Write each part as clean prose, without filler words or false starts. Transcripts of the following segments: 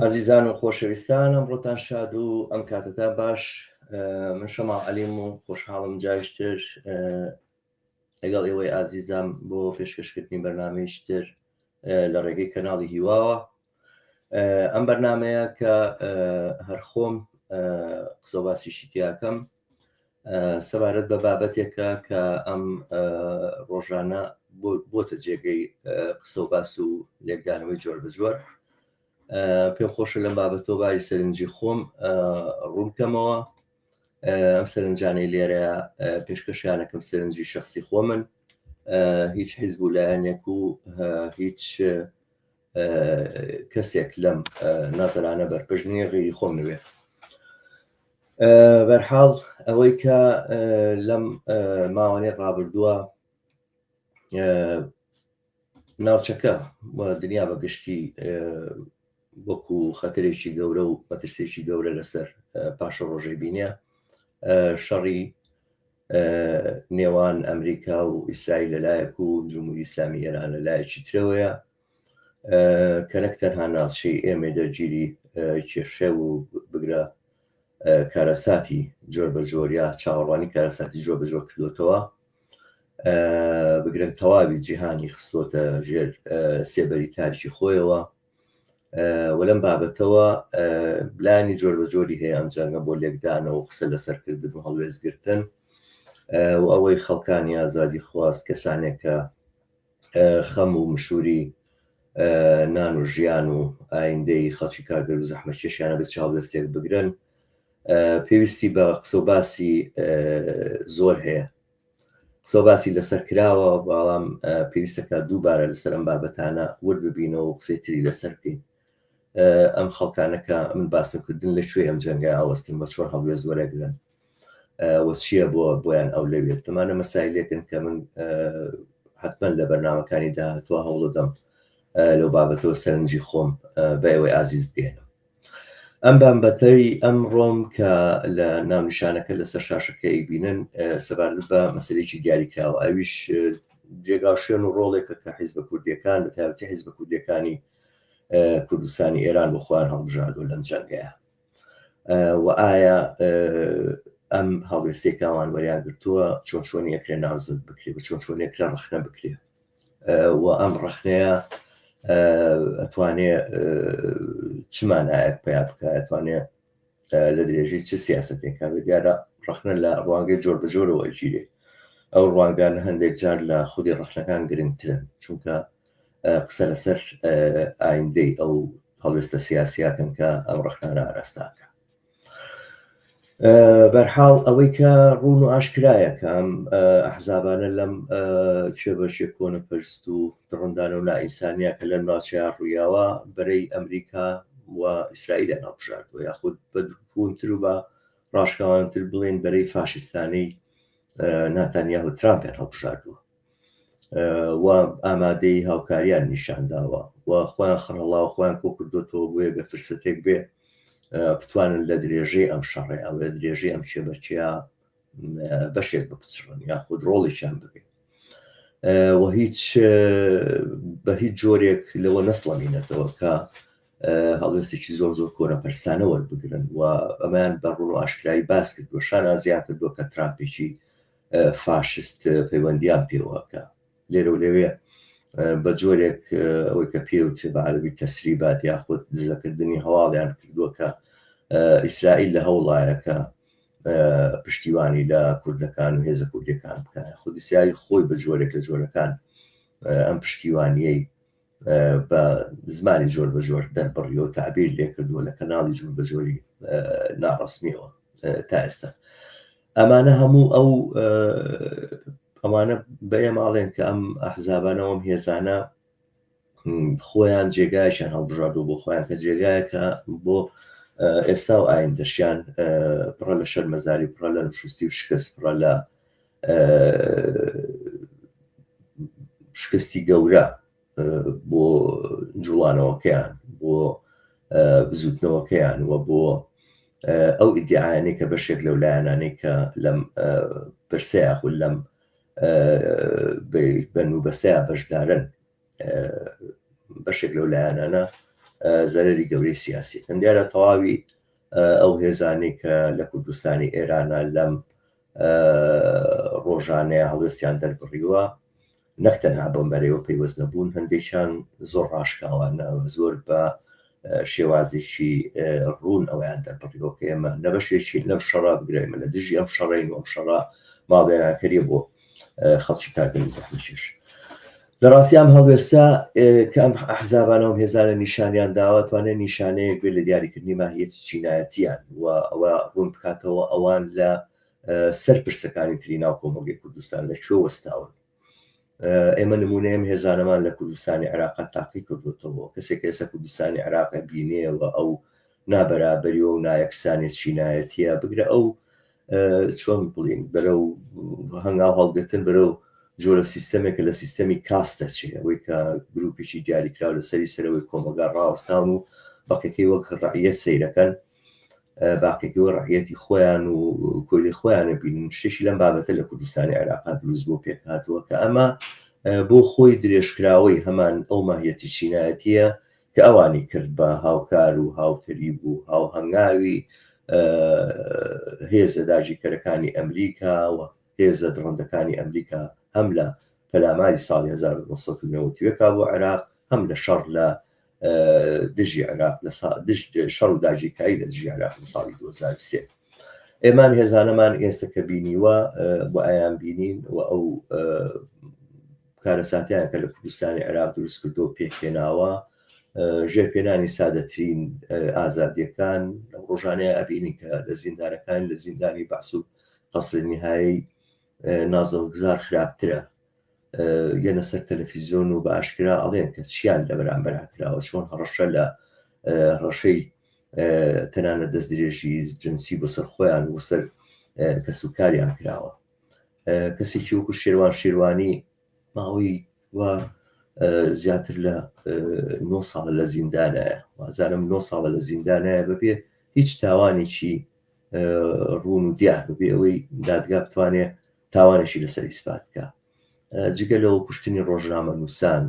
عزیزان و خۆشەویستان ئەمڕۆتان شاد و ئەم کاتەتا باش. من شەماڵ عەلیم و خۆشحاڵم جایشتر لەگەڵ ئێوەی ئازیزام بۆ پێشکەشکردنی بەرنامەیەشتر لە ڕێگەی کەناڵی هیواوە. ئەم بەرنامەیە کە هەرخۆم قسە و باسیشی تیاکەم سەبارەت بە بابەتێکە کە ئەم ڕۆژانە بۆتە جێگەی قسە و باس و لێکدانەوەی جۆر بەجۆر. پێم خۆشە لەم بابەتەوە باری سەرنجی خۆم ڕوونکەمەوە. ئەم سەرنجانەی لێرەیە پێشکەشیانەکەم سەرنجی شەخصی خۆمن، هیچ حیزب و لایەنێک و هیچ کەسێک لەم نازەرانە بەرپرس نییە غیری خۆم نوێ. بەرحاڵ ئەوەی کە لەم ماوانەی ڕابردووە ناوچەکە دنیا بەگشتی وەکو خەتەرێکی گەورە و مەترسێکی گەورە لەسەر پاشە ڕۆژەی بینە شەڕی نێوان ئەمریکا و ئیسرائیل لەلایەک و جمهوری ئیسلامی ئێران لەلایەکی ترەوەیە کە نەک تەنها ناوچەی ئێمە دەرگیری کێشە و بگرە کارەساتی جۆر بەجۆر یا چاوەڕوانی کارەساتی جۆر بەجۆر کردوتەوە، بگرە تەواوی جیهانی خستۆتە ژێر سێبەری تاریکی خۆیەوە. و لەم بابەتەوە بلانی جۆر بەجۆری هەیە ئەم جەنگە بۆ لێکدانەوە و قسە لەسەرکردن و هەڵوێزگرتن و ئەوەی خەڵکانی ئازادی خواست کەسانێک کە خەم و مشوری نان و ژیان و ئایندەی خەڵکی کارگەر و زەحمەتکێشیانە بە چاودەستێک بگرن پێویستی بە قسە و باسی زۆر هەیە. قسە و باسی لەسەر کراوە، بەڵام پێویستەکە دووبارە لەسەر ئەم بابەتانە وەرببینەوە و قسەی تری لەسەر بکەین. ئەم خەڵکانەکە من باسمکردن لەکوێ ئەم جەنگای ئاوەستن بە چۆن هەڵوێز وەرەگرن وە چییە بۆیان ئەو لەوێت. تەمانە مەسایلێکن کە من حتمما لە بەرنامەکانی داهاتوە هەوڵدەدەم لەو بابەتەوە سەرنجی خۆم بە ئێوەی ئازیز بگەێنم. ئەم بابەتەی ئەم ڕۆم کە لە ناونیشانەکە لەسەر شاشەکەی بینن سەبارەت بە مەسەلەیەکی دیاری کراوە، ئەویش جێگا شوێن و ڕۆڵێکە کە حیزبە کوردیەکان بە تایبەتی حیزبە کوردیەکانی کوردستانی ئێران بۆ خۆیان هەڵبژاردووە لەم جەنگەیە و ئایا ئەم هەڵوێستێکاوان وەریان گرتووە چۆن چۆنی ئەکرێ ناوزت بکرێ بە چۆن چۆنی ئەکرا ڕەخنە بکرێ و ئەم ڕەخنەیە ئەتوانێ چمانایەک پیا بکە، ئەتوانێت لە درێژەی چه سیاسەتێکا بێت. دیارە ڕەخنە لە ڕوانگەی جۆر بەجۆرەوە ئەگیرێ. ئەو ڕوانگان هەندێک جار لە خودی ڕەخنەکان گرنگترن، چونکە قسە لەسەر ئایندەی ئەو هەڵوێستە سیاسیاکەن کە ئەم ڕەخنانە ئاراستاکە. بەرحاڵ ئەوەی کە ڕوون و ئاشکرایە کە ئەم ئەحزابانە لەم کێبەشێ کۆنە پەرست و دڕندانە و نائینسانیە کە لەم ناوچەیە ڕوویاوە بەرەی ئەمریکا و ئیسرائیلیان هەڵبژاردووە، یاخود بە دووربوونتر و بە ڕاشکاوانتر بڵێن بەرەی فاشستانەی ناتانیاهو و ترامپیان هەڵبژاردووە و ئامادەی هاوکاریان نیشانداوە و خۆیان خڕەڵاو خۆیان کۆ کردوتەوە بۆ یەکە فرسەتێک بێ بتوانن لە درێژەی ئەم شەڕێ ئەو لە درێژەی ئەم کێبەرچیا بەشێک بپچڕن یاخود ڕۆڵێکیان ببێت و بە هیچ جۆرێک لەوە نەسڵەمینەتەوە کە هەڵوێستێکی زۆر زۆر کۆنە پەرستانە وەربگرن و ئەمان بەڕوون و ئاشکرایی باس کردووە، شانازیان کردووە کە ترامپێکی فاشست پەیوەندیان پێوەکە لێرە و لەوێ بە جۆرێک ئەوەی کە پێوتێ بە عەرەبی تەسریبات یاخود دزەکردنی هەواڵیان کردووە کە ئیسرائیل لە هەوڵایەکە پشتیوانی لە کوردەکان و هێزە کوردیەکان بکات. خودی ئیسرائیل خۆی بە جۆرێک لە جۆرەکان ئەم پشتیوانیەی بە زمانی جۆر بە جۆر دەربڕیەوە و تعبیر لێ کردووە لە کەناڵی جۆر بە جۆری ناڕەسمیەوە تا ئێستا. ئەمانە هەموو ئەمانە بەیە ماڵێن کە ئەم ئەحزابانەوە ئەم هێزانە خۆیان جێگایشان هەڵبژاردووە بۆ خۆیان کە جێگایەکە بۆ ئێستا و ئایندەشیان پڕە لە شەرمەزاری، پڕە لە نوشستی و شکست، پڕە لە شکستی گەورە بۆ جوڵانەوەکەیان، بۆ بزوتنەوەکەیان و بۆ ئەو ئیدعایانەی کە بەشێک لەو لایەنانەی کە لەم پرسەیە و لەم بەنوبەسەیە بەشدارن بەشێک لەو لایەنانە زەرری گەورەی سیاسی دیارە تەواوی ئەو هێزانی کە لە کوردستانی ئێرانە لەم ڕۆژانەیە هەڵوێستیان دەربڕیوە نەکتەنها بەم بەرەوە پەیوەست نەبوون هەندێکیان زۆر ڕاشکاوانە زۆر بە شێوازێکی ڕوون ئەویان دەربڕیەوە کە ئێمە نەبەشێکی لەم شەڕا بگرێمە لە دژی ئەم شەڕین و ئەم شەڕا ماڵبێناکەریە بۆ خەڵکی کارگەری زەحمەکێش لە ڕاستی ئەم هەڵوێستا کە ئەم ئەحزابانەوە هێزانە نیشانیان داوە توانێت نیشانەیەک بێت لە دیاریکردنی ماهیەتی چینایەتیان و ئەوە ڕوون بکاتەوە ئەوان لە سەر پرسەکانی تری ناو کۆمەڵگەی کوردستان لەکوێ وەستاون ئێمە نمونەیەم هێزانەمان لە کوردستانی عێراق تاقی کردوتەوە کەسێک ئێستا کوردستانی عێراق بینێەوە ئەو نابەرابەریەوە و نایەکسانی چینایەتیە بگرە ئەو چۆن بڵین بەرەو هەنگاو هەڵگرتن بەرەو جۆرە سیستەمێکە لە سیستەمی کاستە چێ ئەوەی کە گروپێکی دیاریکراو لە سەری سەرەوەی کۆمەلگا ڕاوەستان و بەقێکی وەک ڕعیەت سەیرەکەن باقێکەوە ڕعیەتی خۆیان و کۆلی خۆیانە بینن شتێکی لەم بابەتە لە کوردستانی عێراق دروست بۆ پێک هاتووە کە ئەمە بۆ خۆی درێژکراوەی هەمان ئەو ماهیەتی چینایەتیە کە ئەوانی کرد بە هاوکار و هاوتەری بوو هاوهەنگاوی هێزە داگیرکەرەکانی ئەمریکا و هێزە دڕندەکانی ئەمریکا هەم لە پەلاماری ساڵی 1990 بۆ عێراق هەم لە شەڕ لە دژی عێراق لە شەڕ و داگیرکاری لە دژی عێراق لە ساڵی 2023 ئێمان هێزانەمان ئێستا کە بینیوە بۆ ئایان بینین و ئەو کارەساتیان کە لە کوردستانی عێراق دروست کردو پێکهێناوە ژێرپێنانی سادەترین ئازادیەکان لەم ڕۆژانەیە ئەبینی کە لە زیندانەکان لە زیندانی بەعس و قەسری نهایی نازڵگزار خراپترە یەنە سەر تەلەڤیزیۆن و بە ئاشکرا ئەڵێن کە چیان لە بەرامبەر کراوە چۆن هەڕەشە لە ڕەشەی تەنانە دەستدرێژی جنسی بەسەر خۆیان و سەر کەسوکاریان کراوە کەسێکی وەکو شێروان شێروانی ماوەی وە زیاتر لە 9 ساڵە لە زیندانایە وازانم 9 ساڵە لە زیندانایە بەبێ هیچ تاوانێکی ڕوون و دیار ببێ ئەوەی دادگا بتوانێت تاوانێکی لەسەر ئیسپات بکە جگە لەوە کوشتنی ڕۆژنامە نووسان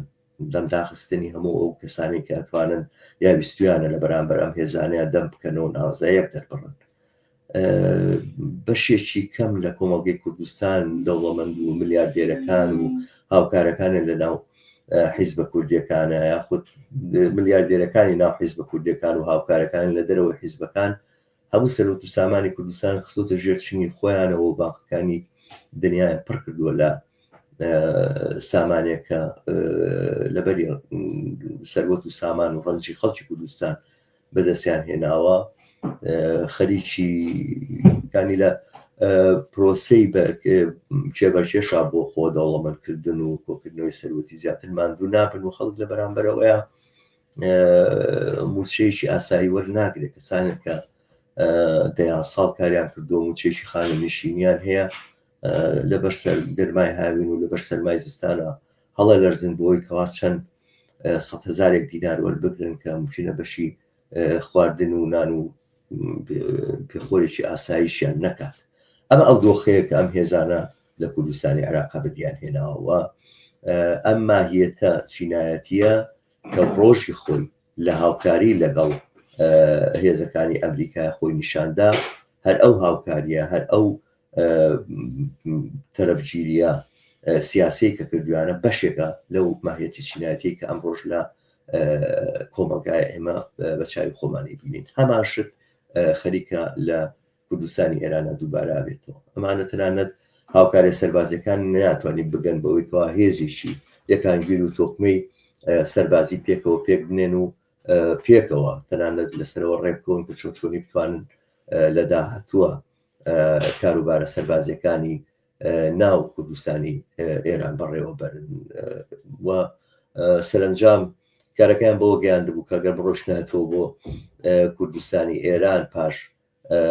دەم داخستنی هەموو ئەو کەسانی کە ئەتوانن یا بیستویانە لە بەرامبەر ئەم هێزانەیە دەم بکەنەوە ناوازەیەک دەربڕن بەشێکی کەم لە کۆمەڵگەی کوردستان دەوڵەمەند و ملیاردێرەکان و هاوکارەکانە لە ناو حیزبە کوردیەکانە یاخود ملیاردێرەکانی ناو حیزبە کوردیەکان و هاوکارەکان لە دەرەوە حیزبەکان هەموو سەرۆت و سامانی کوردستان خستۆتە ژێر چنگی خۆیانەوە و باقەکانی دنیایان پڕ کردووە لە سامانێکە لەبەری سەروەت و سامان و ڕەنجی خەڵکی کوردستان بەدەستیان هێناوە خەریکی کانی لە پرۆسەی کێبەرکێشا بۆ خۆ دەوڵەمەندکردن و کۆکردنەوەی سەروەتی زیاتر ماندوو نابن و خەڵک لە بەرامبەرەوەیە موچەیەکی ئاسایی وەرناگرێت کەسانێک کە دەیان ساڵ کاریان کردو موچێکی خانە نشینیان هەیە لەبەر سەر گەرمای هاوین و لەبەر سەرمای زستانە هەڵە لەرزن بۆی کەوا چەند 100,000 دینار وەربگرن کە ممکنە بەشی خواردن و نان و پێخۆرێکی ئاساییشیان نەکات ئەمە ئەو دۆخەیە کە ئەم هێزانە لە کوردستانی عێراق بەدیان هێناوە ئەم ماهیەتە چینایەتیە کە ڕۆژی خۆی لە هاوکاری لەگەڵ هێزەکانی ئەمریکای خۆی نیشاندا هەر ئەو هاوکاریە هەر ئەو تەرەفگیریە سیاسی کە کردویانە بەشێکە لەو ماهیەتی چینایەتی کە ئەم ڕۆژ لە کۆمەلگای ئێمە بە چاوی خۆمانی بینین هەمان شت خەریکە لە کوردستانی ئێرانە دووبارە بێتەوە ئەمانە تەنانەت هاوکاری سەربازەکان ناتوانین بگەن بەوەی کەوا هێزیشی یەکانگیر و تۆکمەی سەربازی پێکەوە پێک بنێن و پێکەوە تەنانەت لەسەرەوە ڕێبکەون کە چۆنی بتوانن لە داهاتووە کاروبارە سەربازیەکانی ناو کوردستانی ئێران بەڕێوە بەرن و سەرنجام کارەکان بۆ گەیاندبوو کە گەر بڕۆشنێتەوە بۆ کوردستانی ئێران پاش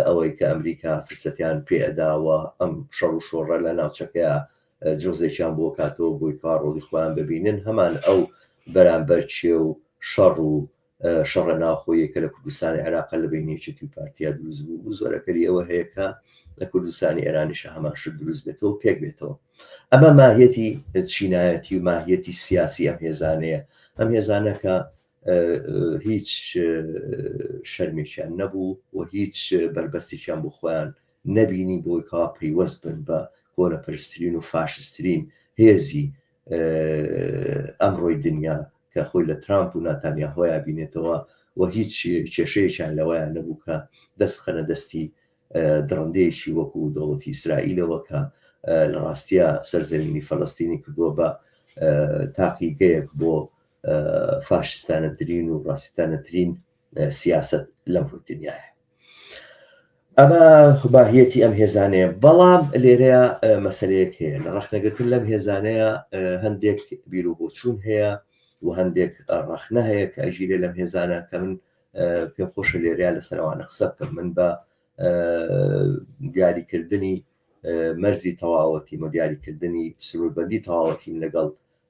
ئەوەی کە ئەمریکا فرسەتیان پێداوە ئەم شەڕ و شۆڕە لە ناوچەکەیە جۆزێکیان بۆ کاتەوە بۆی کار ڕۆڵی خۆیان ببینن هەمان ئەو بەرامبەر چێ و شەڕ و شەڕە ناوخۆیە کە لە کوردستانی عێراق لە بینێکی و پارتیا دروست بوو زۆرەکەری ئەوە هەیە کە لە کوردستانی ئێرانیش هەمان شت دروست بێتەوە و پێک بێتەوە ئەمە ماهیەتی چینایەتی و ماهیەتی سیاسی ئەم هێزانەیە ئەم هێزانە کە هیچ شەرمێکیان نەبوو و هیچ بربەستێکیان بۆ خۆیان نەبینی بۆی کاوا پەیوەست بن بە کۆنەپەرستترین و فاشستترین هێزی ئەمڕۆی دنیا کە خۆی لە ترامپ و ناتانیاهۆیان بینێتەوە و هیچ کێشەیەکیان لەوەیان نەبوو کە دەست خەنە دەستی دڕندەیەکی وەکو دەوڵەتی ئیسرائیلەوە کە لە ڕاستیە سەرزەمینی فەڵەستینی کردووە بە تاقیگەیەک بۆ فاشستانەترین و ڕاستانەترین سیاست لەم ڕووی دنیاە. ئەمە ماهیەتی ئەم هێزانەیە. بەڵام لێرەیە مەسەلەیەک هەیە لە ڕەخنەگرتن لەم هێزانەیە هەندێک بیر و بۆچوون هەیە و هەندێک ڕەخنە هەیە کە ئەژیرێ لەم هێزانە کە من پێم خۆشە لێرەیە لەسەرەوانە قسە بکەم. من بە دیاریکردنی مەرزی تەواوەتی و دیاریکردنی سرووربەندی تەواوەتیم لەگەڵ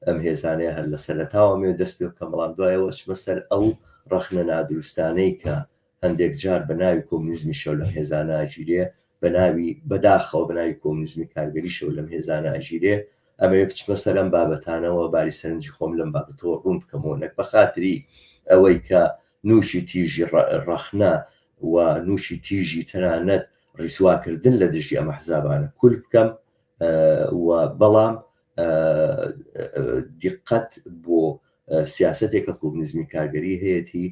ئەم هێزانەیە هەر لە سەرەتاوەمێ دەست پێ بکەم، بەڵام دوایەوە چمە سەر ئەو ڕەخنە نادروستانەی کە هەندێک جار بە ناوی کۆمونیزمی شەو لەم هێزانە ئاژیرێ، بە ناوی بەداخەوە بە ناوی کۆمونیزمی کارگەری شەو لەم هێزانە ئاژیرێ. ئەمەوێ بچمە سەر ئەم بابەتانەوە باری سەرنجی خۆم لەم بابەتەوە ڕوون بکەمەوە، نەک بە خاتری ئەوەی کە نووشی تیژی ڕەخنە و نووشی تیژی تەنانەت ڕیسواکردن لە دژی ئەمە حزابانە کول بکەم، و بەڵام دیقەت بۆ سیاسەتێکە کۆمونیزمی کارگەری هەیەی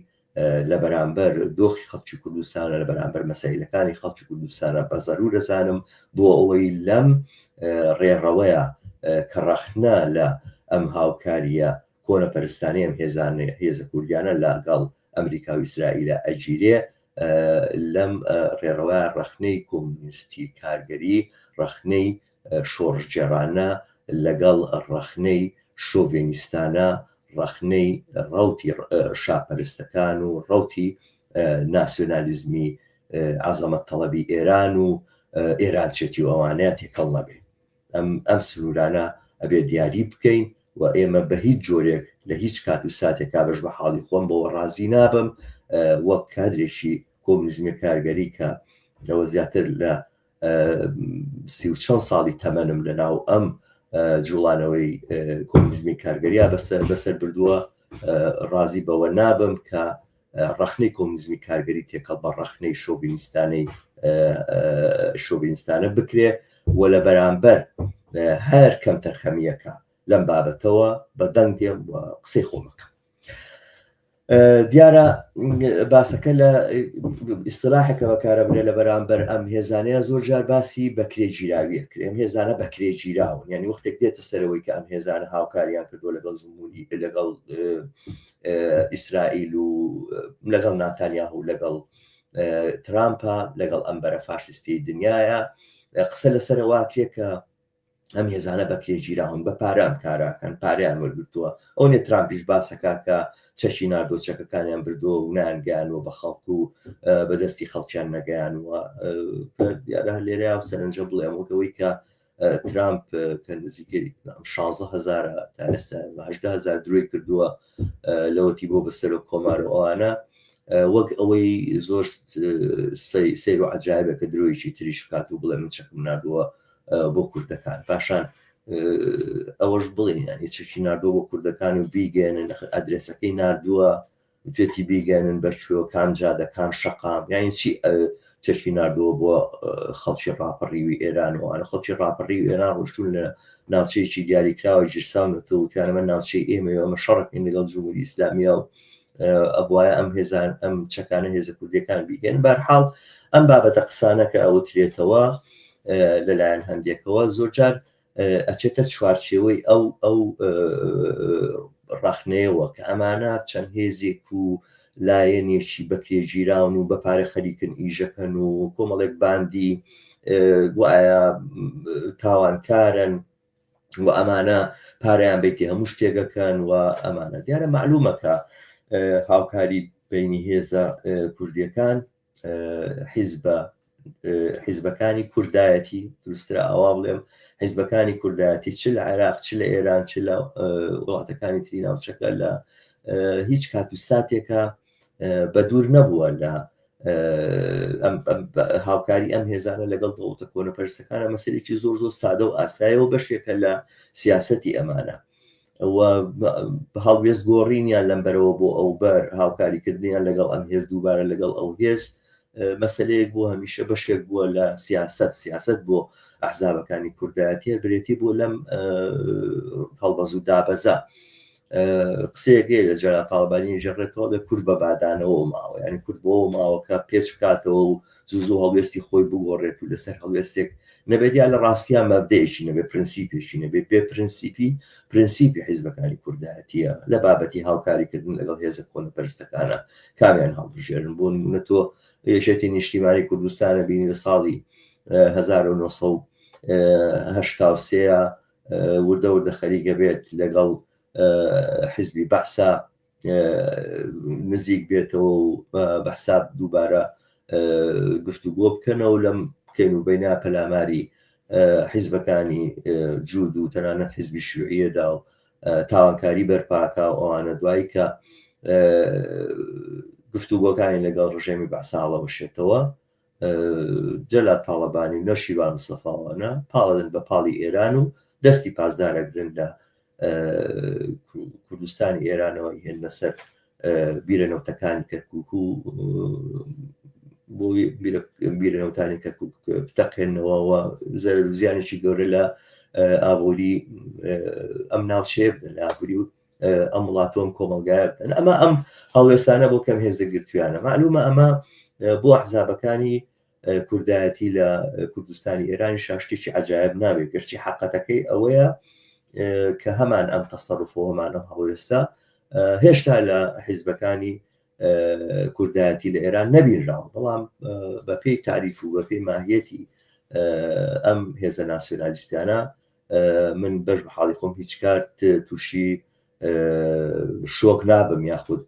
لە بەرامبەر دۆخی خەڵکی کوردستانە، لە بەرامبەر مەسائلەکانی خەڵکی کوردستانە بە زەرور دەزانم بۆ ئەوەی لەم ڕێڕەوەیە کە ڕەخنە لە ئەم هاوکاریە کۆنەپەرستانی ئەم هێزە کوردیانە لەگەڵ ئەمریکا و ئیسرائیلە ئەگیرێ، لەم ڕێڕەوەیە ڕەخنەی کۆمونیستی کارگەری، ڕەخنەی شۆڕژگێڕانە لەگەڵ ڕەخنەی شۆڤێنیستانە، ڕەخنەی ڕەوتی شاپەرستەکان و ڕەوتی ناسیۆنالیزمی عەزەمەت تەڵەبی ئێران و ئێرانچێتی و ئەوانەیە تێکەڵ نەبێ. ئەم سنوورانە ئەبێ دیاری بکەین و ئێمە بە هیچ جۆرێک لە هیچ کات و ساتێکا بەش بە حاڵی خۆم بەوە ڕازی نابم وەک کادرێکی کۆمونیزمی کارگەری کە لەوە زیاتر لە 30 ساڵی تەمەنم لە ناو ئەم جوڵانەوەی کۆمونیزمی کارگەریە بەسەر بردووە، ڕازی بەوە نابم کە ڕەخنەی کۆمونیزمی کارگەری تێکەڵ بە ڕەخنەی شۆڤینیستانە بکرێ و لە بەرامبەر هەر کەم تەرخەمیەکە لەم بابەتەوە بە دەنگ دێم و قسەی خۆمەکە. دیارە باسەکە لە ئیستلاحێکە بەکارە برێ لە بەرامبەر ئەم هێزانەیە زۆر جار باسی بەکرێگیراویە کرێ. ئەم هێزانە بەکرێگیراون، یعنی وەختێک دێتە سەرەوەی کە ئەم هێزانە هاوکاریان کردووە لەگەڵ جمهوری لەگەڵ ئیسرائیل و لەگەڵ ناتانیاهو و لەگەڵ ترامپە، لەگەڵ ئەمبەرە فاشستی دنیاە، قسە لەسەرەوە کە ئەم هێزانە بەکرێگیراون، بە پارەم کاراکەن، پاریان وەرگرتووە. ئەو نێ ترامپیش باسەکە کە چەشی ناردۆچەکەکانیان بردووە و نانگەیانوە بە خەڵک و بەدەستی خەڵکیان نەگەیانوە. دیارە لێرە سەرنجە بڵێمەوەی کە ترامپ کە نزیکەی 16,000 تا ئێستا 18,000 درۆی کردووە لەوەتی بۆ بەسەر و کۆمارە ئەوانە، وەک ئەوەی زۆر سیر و عەجایبێکە درۆیکی تریش بکات و بڵێ من چەکم نردووە بۆ کوردەکان، پاشان ئەوەش بڵێن یعنی چەکی نردووە بۆ کوردەکان و بیگەێنن ئەدرێسەکەی نردووە توێتی بیگەێنن بەکوێ کام جادە کام شەقام، یانی چی چەکی نردووە بۆ خەڵکی ڕاپەڕیوی ئێران و ئەوانە خەڵکی ڕاپەڕی ئێران ڕۆشتون لە ناوچەیەکی دیاریکراوە ژیرساونەوە وتیانەمە ناوچەی ئێمە ئەمە شەڕێکین لەگەڵ جمهوری ئیسلامیە و ئەبوایە ئەم هێزان ئەم چەکانە هێزە کوردیەکان بیگەن. بەرحاڵ ئەم بابەتە قسانەکە ئەوترێتەوە لەلایەن هەندێکەوە زۆر جار ئەچێتە چوارچێوەی ئەو ڕەخنەیەوە کە ئەمانە چەند هێزێک و لایەنێکی بەکرێگیراون و بەپارە خەریکن ئیژەکەن و کۆمەڵێک باندی وایە تاوانکارن و ئەمانە پارەیان بیتی هەموو شتێگەکەن و ئەمانە دیارە معلومەکە هاوکاری بینی هێزە کوردیەکان حیزبەکانی کوردایەتی دروسترە ئەوا بڵێم حیزبەکانی کوردایەتی چ لە عێراق چ لە ئێران چ لە وڵاتەکانی تری ناوچەکە لە هیچ کات و ساتێکە بە دوور نەبووە لە هاوکاری ئەم هێزانە لەگەڵ دەوڵەتە کۆنەپەرستەکانە مەسەلێکی زۆر زۆر سادە و ئاسایەوە بەشێکە لە سیاسەتی ئەمانە هەڵوێست گۆڕینیان لەم بەرەوە بۆ ئەو بەر هاوکاریکردنیان لەگەڵ ئەم هێز دووبارە لەگەڵ ئەو هێز مەسلەیەک بۆ هەمیشە بەشێک بووە لە سیاست بۆ ئەحزابەکانی کوردایەتی برێتی بۆ لەم هەڵبەز و دابەزە قسەیەکێ لە جێرا تاڵبانی ژەڕێتەوە لە کورد بە بادانەوە ماوە ینی کورد بۆ ماوەکە پێچ بکاتەوە و زوو هەڵوێستی خۆی بگۆڕێت و لەسەر هەڵوێستێک نەبێت یا لە ڕاستیان مەبدەیەکی نەبێت پرینسیپێکی نەبێت بێ پرینسیپی حیزبەکانی کوردایەتیە لە بابەتی هاوکاریکردن لەگەڵ هێزە کۆنەپەرستەکانە کامیان هەڵبژێرن بۆ نمونە تۆ یەکێتی نیشتیمانی کوردستانە بینی لە ساڵی 1983 وردە وردە خەریکە بێت لەگەڵ حیزبی بەعسا نزیک بێتەوە و بەحسا دووبارە گفتوگۆ بکەنەوە لەم بکەین و بەینا پەلاماری حیزبەکانی جوود و تەنانەت حیزبی شیوعیەدا و تاوانکاری بەرپاکە و ئەوانە دوایی کە گفتوگۆکانی لەگەڵ ڕژێمی بەعسا هەڵەوەشێتەوە جەلات تاڵەبانی نەشیوان مستەفاوانە پاڵدن بە پاڵی ئێران و دەستی پازدارەگرن لە کوردستانی ئێرانەوە هێنە سەر بیرەنەوتەکانی کەرکووک و بۆ بیرەنەوتانی کەرکووک بتەقێنەوەەوە زیانێکی گەورە لە ئابووری ئەم ناوچێ لە ئابووری و ئەم وڵاتۆم کۆمەلگایە بدەن ئەمە ئەم هەڵوێستانە بۆ کەم هێزە گرتویانە معلومە ئەمە بۆ ئەحزابەکانی کوردایەتی لە کوردستانی ئێرانی شاشتێکی عەجایب نابێت گەرچی حەقەتەکەی ئەوەیە کە هەمان ئەم تەسەڕوفەوە هەمان ئەم هەڵوێستە هێشتا لە حیزبەکانی کوردایەتی لە ئێران نەبینراوە بەڵام بە پێی تاریف و بە پێی ماهیەتی ئەم هێزە ناسیۆنالیستیانە من بەش بە حاڵی خۆم هیچ کات تووشی شۆک نابم یاخود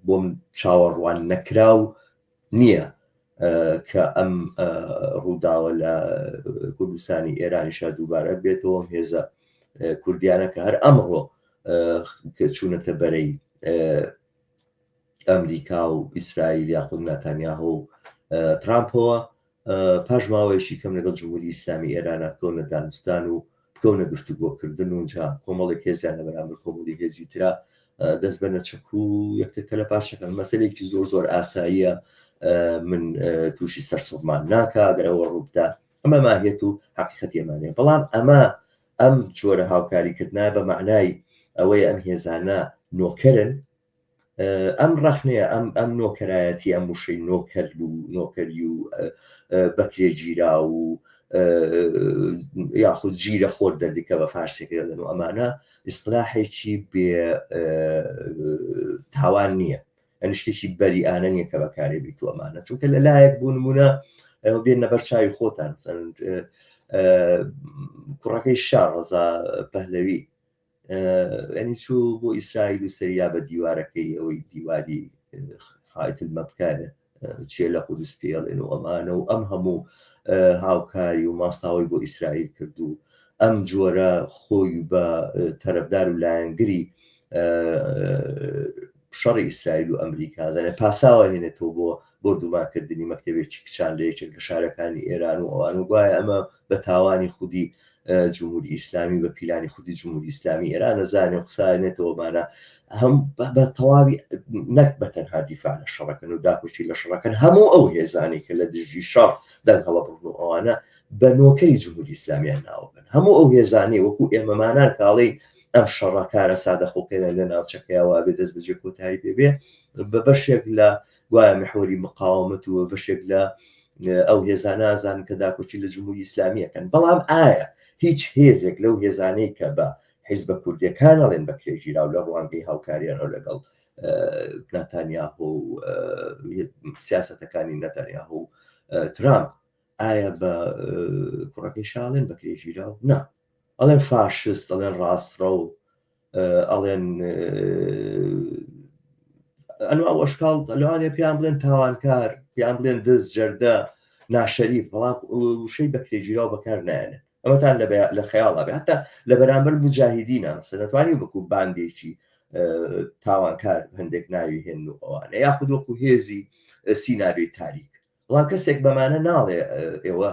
بۆم چاوەڕوان نەکراو نییە کە ئەم ڕووداوە لە کوردستانی ئێرانیشا دووبارە بێتەوە هێزە کوردیانە کە هەر ئەمڕۆ چوونەتە بەرەی ئەمریکا و ئیسرائیل یاخود ناتانیاهۆ و ترامپەوە پاش ماوەیەکی کەم لەگەڵ جمهوری ئیسلامی ئێرانە بکەونە دانوستان و بکەونە گفتوگۆکردن و جا کۆمەڵێک هێزیان لە بەرامبەر کۆمەڵی هێزی ترا دەست بە نەچەک و یەکترکە لە پاشەکەن مەسەلێکی زۆر ئاساییە من تووشی سەرسوڕمان ناکە ئەگەرەوە ڕووبدا ئەمە ماهیەت و حەقیقەتی ئەمانەیە بەڵام ئەمە ئەم جۆرە هاوکاریکردنا بە معنای ئەوەی ئەم هێزانە نۆکەرن ئەم ڕەخنەیە ئەم نۆکەرایەتی ئەم وشەی نۆکەر بوو نۆکەری و بەکرێگیرا و یاخود گیرە خۆر دەردیکە بە فارسێکە دەدەن و ئەمانە ئیستلاحێکی بێ تاوان نییە ئەنیشتێکی بەریئانە نییە کە بەکارێ بیت و ئەمانە چونکە لەلایەک بوون نمونە بێنە بەر چاوی خۆتان کوڕەکەی شار ڕەزا پەهلەوی ئەنی چوو بۆ ئیسرائیل و سەریا بە دیوارەکەی ئەوەی دیواری حایت المەبکایە چێ لە قودس پێڵێن و ئەمانە و ئەم هەموو هاوکاری و ماستاوی بۆ ئیسرائیل کرد و ئەم جۆرە خۆی بە تەرەفدار و لایەنگری شەڕی ئیسرائیل و ئەمریکا دەنێ پاساوە هێنێتەوە بۆ دووماکردنی مەکتەبێکی کچان لە یەکێک لە شارەکانی ئێران و ئەوان و گوایە ئەمە بە تاوانی خودی جمهوری ئیسلامی بە پیلانی خودی جمهوری ئیسلامی ئێران نەزانێ قسانێتەوەمانە هەم بە تەواوی نەک بە تەنها دیفاع لە شەڕەکەن و داپۆشی لە شەڕەکەن هەموو ئەو هێزانی کە لە دژی شەڕ دەنگ هەڵەبڕن و ئەوانە بە نۆکەری جمهوری ئیسلامیان ناوبن هەموو ئەو هێزانی وەکو ئێمەمانان کاڵی ئەم شەڕەکارە سادە خۆکەێنە لە ناوچەکەیەوە بێ دەست بەجێ کۆتایی پێبێ بە بەشێک لە گوایە محوەری مقاومەت و بەشێک لە ئەو هێزانە ئازان کە داکۆچی لە جمهوری ئیسلامیەکەن بەڵام ئایا هیچ هێزێک لەو هێزانەی کە بە حیزبە کوردیەکان ئەڵێن بەکرێژیرا و لە ڕوانگەی هاوکاریانەوە لەگەڵ نەتانیاهۆ و سیاسەتەکانی نەتانیاهۆ و ترامپ ئایا بە کوڕەکەی شاڵێن بەکرێژیرا و نا ئەڵێن فاشست ئەڵێن ڕاستڕە و ئەڵێن ئەنوا ئەشکاڵ لەوانێ پیان بڵێن تاوانکار پیان بڵێن دەست جەردە ناشەریف بەڵام وشەی بەکرێژیرا و بەکار نایەنێت ئەمەتان لە خەیاڵا بێ حتا لە بەرامبەر مجاهیدینە نەتوانین بکو باندێکی تاوانکار هەندێک ناوی هێن و ئەوانە یاخود وەکو هێزی سیناریۆی تاریک بەڵام کەسێک بەمانە ناڵێ ئێوە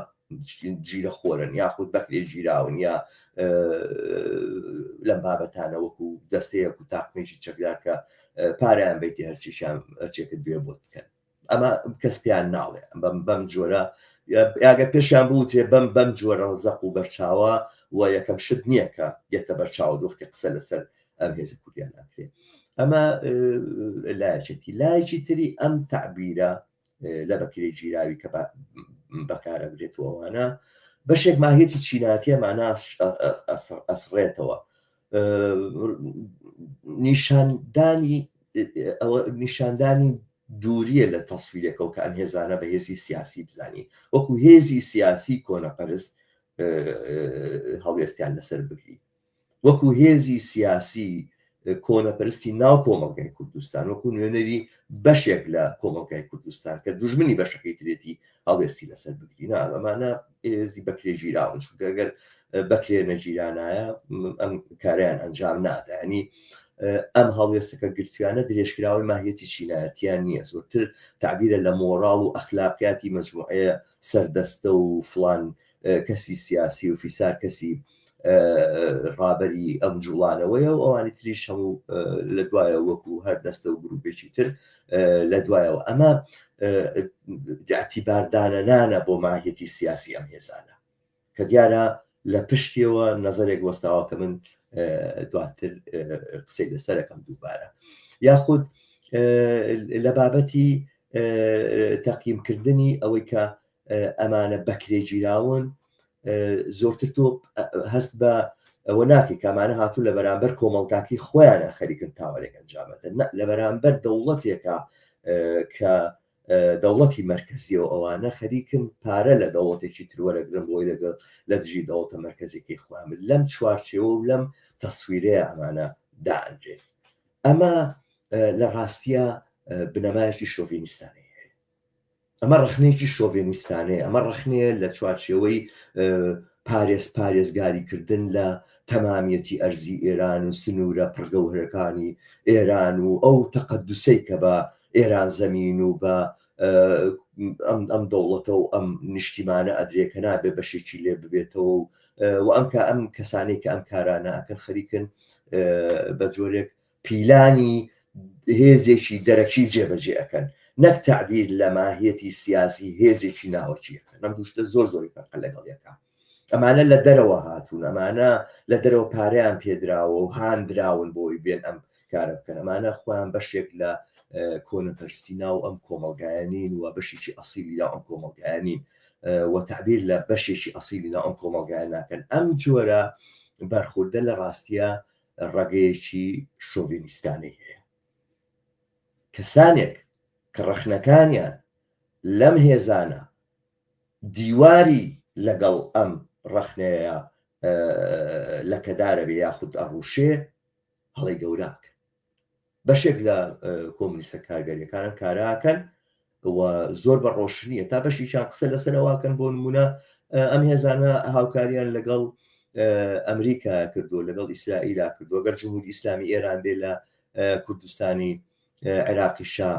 گیرە خۆرن یاخود بەکرێ گیراون یا لەم بابەتانە وەکو دەستەیەک و تاقمێکی چەکدار کە پارەیان بیتی هەرچیشان هەرچێکت بێ بۆ بکەن. ئەمە کەس پێیان ناڵێ بەم جۆرە یاگە پێشیان بوتێ بەم جۆرە ڕزەق و بەرچاوە و یەکەم شت نییە کە یەتە بەرچاو دۆختی قسە لەسەر ئەم هێزە کوردیان ناکرێت. ئەمە لایەکی لایەکی تری ئەم تعبیرە لە بەکرێ گیراوی کە بەکارە برێتەوەوانە بەشێک ماهیەتی چیناتیە مانە ئەسڕێتەوە نیشاندانی دووریە لە تەسویرێکەوە کە ئەم هێزانە بە هێزی سیاسی بزانی وەکو هێزی سیاسی کۆنەپەرست هەڵوێستیان لەسەر بگری وەکو هێزی سیاسی کۆنەپەرستی ناو کۆمەڵگای کوردستان وەکو نوێنەری بەشێک لە کۆمەڵگای کوردستان کە دوژمنی بەشەکەی ترێتی هەڵوێستی لەسەر بگری ئەمانە هێزی بەکرێ ژیراون چونکە ئەگەر بەکرێ نەژیرانایە ئەم کاریان ئەنجام نادا ینی ئەم هەڵوێستەکە گرتویانە درێژکراوی ماهیەتی چینایەتیان نییە زۆرتر تعبیرە لە مۆڕاڵ و ئەخلاقیاتی مەجموعەیە سەردەستە و فڵان کەسی سیاسی و فیسار کەسی ڕابەری ئەم جوڵانەوەیە و ئەوانی تریش هەموو لە دوایە وەکو هەر دەستە و گروپێکی تر لە دوایەوە ئەمە ئەتیباردانەنانە بۆ ماهیەتی سیاسی ئەم هێزانە کە دیارە لە پشتیەوە نەزەرێک وەستاوە کە من دواتر قسەی لەسەرەکەم دووبارە یاخود لە بابەتی تەقییمکردنی ئەوەی کە ئەمانە بەکرێگیراون زۆرتر تۆ هەست بە ئەوە ناکەی کامانە هاتوو لە بەرامبەر کۆمەڵگاکی خۆیانە خەریکن تاوەێک ئەنجامەدەن لە بەرامبەر دەوڵەتێکە کە دەوڵەتی مرکزیەوە ئەوانە خەریکن پارە لە دەوڵەتێکی تروەرەگرن بۆی لەگەڵ لە دژی دەوڵەتە مرکزێکی خوامل لەم چوارچێوە و لەم تەسویرەیە ئەمانە دائەنرێت ئەمە لە ڕاستیە بنەمایەکی شۆڤینیستانەیە ئەمە ڕخنێکی شۆڤینیستانەیە ئەمە ڕخنەیە لە چوارچێوەی پارێزگاریکردن لە تەمامیەتی ئەرزی ئێران و سنوورە پڕگەوهرەکانی ئێران و ئەو تەقەدوسەی کە بە ئێران زەمین و بە ئەم دەوڵەتە و ئەم نیشتیمانە ئەدرێکە نابێ بەشێکی لێ ببێتەوە و ئەم کەسانەی کە ئەم کارانە ئەکەن خەریکن بە جۆرێک پیلانی هێزێکی دەرەکی جێبەجێ ئەەکەن نەک تعبیر لە ماهیەتی سیاسی هێزێکی ناوەچیەکە ئەم دوشتە زۆری فەرقە لەگەڵیەکە ئەمانە لە دەرەوە هاتوون ئەمانە لە دەرەوە پارەیان پێدراوە و هاندراون بۆی بێن ئەم کارە بکەن ئەمانە خۆیان بەشێک لە کۆنەپەرستی ناو ئەم کۆمەڵگایانین و بەشێکی ئەسیلی ناو ئەم کۆمەڵگایانین و تعبیر لە بەشێکی ئەسیلی ناو ئەم کۆمەڵگایان ناکەن ئەم جۆرە بەرخوردە لە ڕاستیە ڕێگەیەکی شۆڤینیستانەی هەیە کەسانێک کە ڕەخنەکانیان لەم هێزانە دیواری لەگەڵ ئەم ڕەخنەیە لەکەدارە بێ یاخود ئەڕووشێ هەڵی گەوراک بەشێک لە کۆمونیستە کارگەریەکانن کاراکەن و زۆر بە ڕۆشنیە تا بەشیشان قسە لەسەرەواکەن بۆ نمونە ئەم هێزانە هاوکاریان لەگەڵ ئەمریکا کردو لەگەڵ ئیسرائیلا کردو ئەگەر جمهوری ئیسلامی ئێران بێ لە کوردستانی عێراقی شا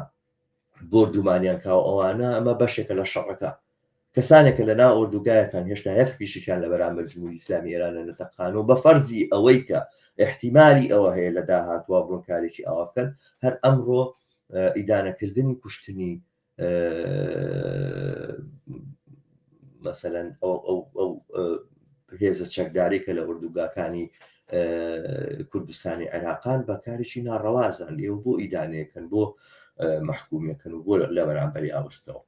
بردومانیان کاو ئەوانە ئەمە بەشێکە لە شەڕەکە کەسانێکە لە ناو ئۆردوگایەکان هێشتا یەک پیشیان لە بەرامبەر جمهوری ئیسلامی ئێرانە نەتەقان و بە فەرزی ئەوەی کە احتیمالی ئەوە هەیە لە داهاتوە بڕۆنکارێکی ئەوە بکەن هەر ئەمڕۆ ئیدانەکردنی کوشتنی مەسەلەن ئەو هێزە چەکدارێکە لە ئۆردوگاکانی کوردستانی عێراقان بەکارێکی ناڕەوازان لێو بۆ ئیدانەیەکەن بۆ محکومیەکەن و بۆ لە بەرامبەری ئاوستەوە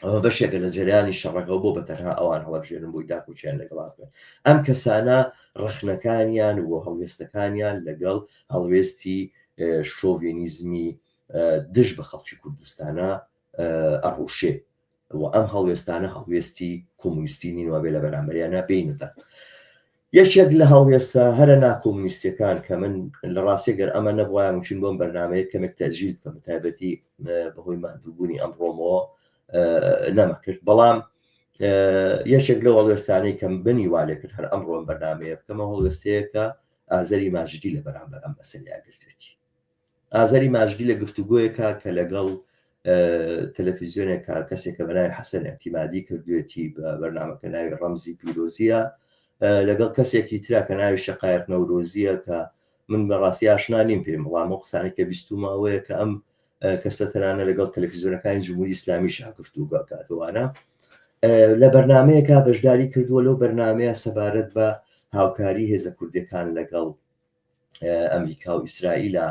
ئەمە بەشێکە لە جریانی شەڕەکەەوە بۆ بەتەنها ئەوان هەڵەبژێنن بۆی داکوچیان لەگەڵاکەن ئەم کەسانە ڕەخنەکانیان و هەڵوێستەکانیان لەگەڵ هەڵوێستی شۆڤینیزمی دژ بە خەڵکی کوردستانە ئەڕووشێ و ئەم هەڵوێستانە هەڵوێستی کۆمونیستی نینوە بێ لە بەرامبەریانە بینتە یەکێک لە هەڵوێستە هەرە ناکۆمونیستیەکان کە من لە ڕاستی گەر ئەمە نەبووایە ممکن بۆم بەرنامەیە کەمێک تەجیل بکەم تایبەتی بەهۆی ماندووبوونی ئەمڕۆمەوە نەمەکرد بەڵام یەکێک لە هەڵوێستانەی کەم بنی والێ کرد هەر ئەمڕۆم بەرنامەیە بکەمە هەڵوێستەیەکە ئازەری ماجدی لە بەرامبەر ئەم مەسەلەیە گرتوێتی ئازەری ماجدی لە گفتوگۆیەکە کە لەگەڵ تەلەڤیزیۆنێکە کەسێکە بەناوی حەسەن ئەتیمادی کردوێتی بە بەرنامەکە ناوی ڕەمزی پیرۆزیە لەگەڵ کەسێکی ترا کە ناوی شەقایق نەورۆزیە کە من بەڕاستی ئاشنا نیم پێم بەڵام ئەو قسانێک کە بیستومەوەیە کە ئەم کەسە تەنانە لەگەڵ تەلەڤیزیۆنەکانی جمهوری ئیسلامی گفتوگۆ کاتوانە لە بەرنمەیەکە بەشداری کردووە لەو بەرنمەیە سەبارەت بە هاوکاری هێزە کوردەکان لەگەڵ ئەمریکا و ئیسرائیلە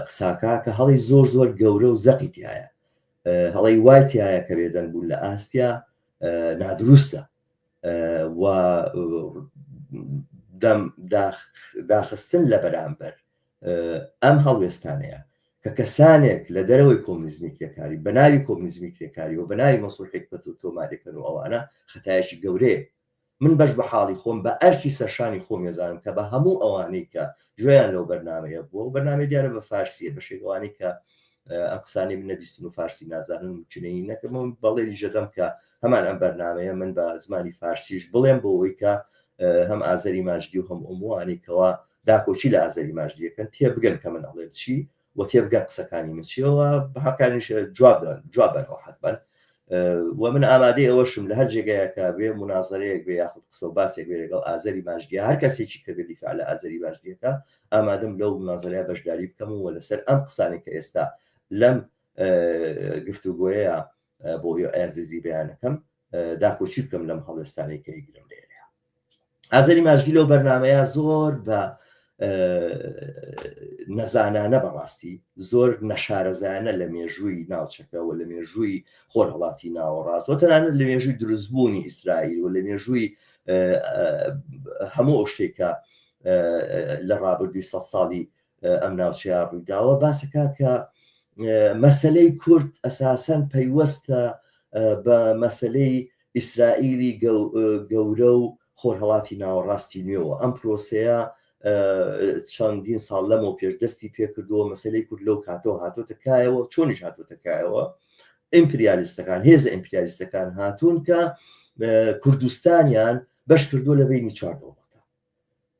قساکە کە هەڵی زۆر زۆر گەورە و زەقی تایە هەڵی وای تایە کە بێدەنگ بوون لە ئاستیا نادروستە و داخستن لە بەرامبەر ئەم هەڵوێستانەیە کە کەسانێک لە دەرەوەی کۆمونیزمی کرێکاری بە ناوی کۆمونیزمی کرێکاری و بە ناوی مەسوول حکمەت و تۆمارێکن و ئەوانە خەتایەکی گەورەیە من بەش بە حاڵی خۆم بە ئەرکی سەرشانی خۆم ێزانم کە بە هەموو ئەوانەی کە گوێیان لەو بەرنمەیە بووە و بەرنامە دیارە بە فارسیە بە شێوانی کە ئەم قسانی من نەبیستن و فارسی نازانم چنەی نەکەم بەڵێری ژەدەم کە هەمان ئەم بەرنمەیە من بە زمانی فارسیش بڵێم بۆەوەی کە هەم ئازەری ماژدی و هەم ئەمووانێکەوە داکۆچی لە ئازەری ماژدیەکەن تێبگەن کە من ئەڵێ چی و تێبگەن قسەکانی من چیەوە بەهاکانیش جوابەنەوە حتمەن و من ئامادەی ئەوەشم لە هەر جێگایەکە بێ منازەرەیەک بێ یاخود قسە و باسێک بێ لەگەڵ ئازەری ماژدیە هەر کەسێکی کە دیفاع لە ئازەری ماژدیەکە ئامادەم لەو منازەرەیە بەشداری بکەم و لەسەر ئەم قسانێک کە ئێستا لەم گفتوگۆیە بۆ ئەرزیزی بەیانەکەم داکۆچی بکەم لەم هەڵوێستانەی کە ئیگرم لێرەیە ئازەری ماژدی لەو بەرنمەیە زۆر بە نەزانانە بەڕاستی زۆر نەشارەزانە لە مێژووی ناوچەکەەوە لە مێژووی خۆرهەڵاتی ناوەڕاستەوە تەنانەت لە مێژووی دروستبوونی ئیسرائیل و لە مێژووی هەموو ئەو شتێکە لە ڕابردووی 100 ساڵی ئەم ناوچەیە ڕوویداوە باسەکە کە مەسەلەی کورد ئەساسەن پەیوەستە بە مەسەلەی ئیسرائیلی گەورە و خۆرهەڵاتی ناوەڕاستی نوێەوە ئەم پرۆسەیە چەندین ساڵ لەمەوە پێش دەستی پێکردووە مەسەلەی کورد لەو کاتەوە هاتۆتەکایەوە چۆنیش هاتۆتەکایەوە ئیمپریالیستەکان هێزە ئیمپریالیستەکان هاتوون کە کوردستانیان بەش کردووە لە بینی چوار دەوڵەتە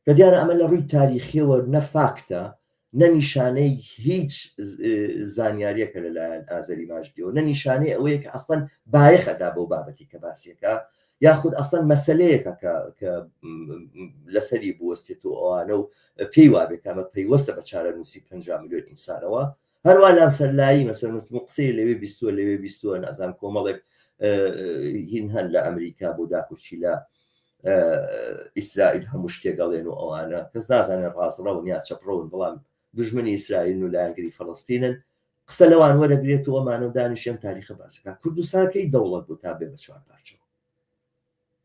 کە دیارە ئەمە لە ڕووی تاریخیەوە نەفاکتە نەنیشانەی هیچ زانیاریەکە لەلایەن ئازەری ماژدیەوە نەنیشانەی ئەوەیە کە ئەسڵەن بایەخەدا بەو بابەتی کە باسیەکە یاخود ئەسڵەن مەسەلەیەکە کە لەسەری بوەستێت و ئەوانە و پێی وابێت ئەمە پەیوەستە بە چارەنووسی 50 ملیۆن ئینسانەوە هەروە لام سەرلایی مەسەر قسەی لەوێ بیستووە لەوێ بیستووە نازان کۆمەڵێک هین هەن لە ئەمریکا بۆ داکوچی لە ئیسرائیل هەموو شتێگەڵێن و ئەوانە کەس نازانێت ڕاستڕەون یا چەپڕەون بەڵام دژمنی ئیسرائیل و لایەنگری فەڵەستینن قسە لەوان وەرەگرێت و ئەمانە و دانیشێن تاریخە باسەکە کوردستانکەی دەوڵەت بوو تا بێ بە چوار پارچەوە